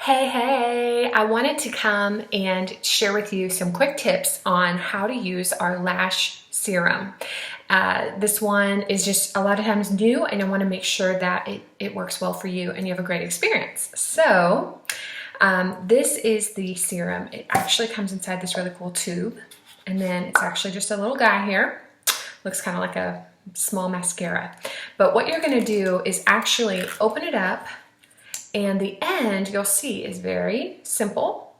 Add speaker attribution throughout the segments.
Speaker 1: Hey, I wanted to come and share with you some quick tips on how to use our lash serum. This one is just a lot of times new, and I want to make sure that it works well for you and you have a great experience. So this is the serum. It actually comes inside this really cool tube, and then it's actually just a little guy here. Looks kind of like a small mascara. But what you're going to do is actually open it up, and the end, you'll see, is very simple.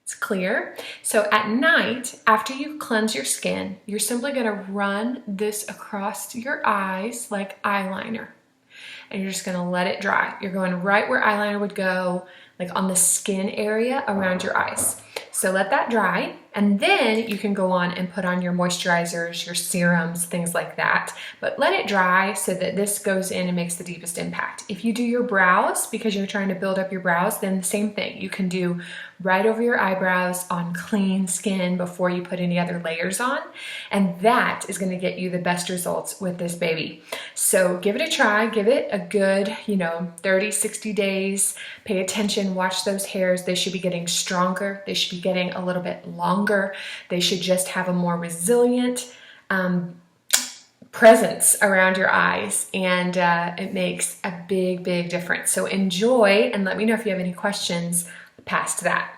Speaker 1: It's clear. So at night, after you cleanse your skin, you're simply going to run this across your eyes like eyeliner. And you're just going to let it dry. You're going right where eyeliner would go, like on the skin area around your eyes. So let that dry, and then you can go on and put on your moisturizers, your serums, things like that. But let it dry so that this goes in and makes the deepest impact. If you do your brows, because you're trying to build up your brows, then the same thing. You can do right over your eyebrows on clean skin before you put any other layers on. And that is going to get you the best results with this baby. So give it a try. Give it a good, 30, 60 days. Pay attention. Watch those hairs. They should be getting stronger. They should be getting a little bit longer. They should just have a more resilient presence around your eyes, and it makes a big difference. So enjoy, and let me know if you have any questions past that.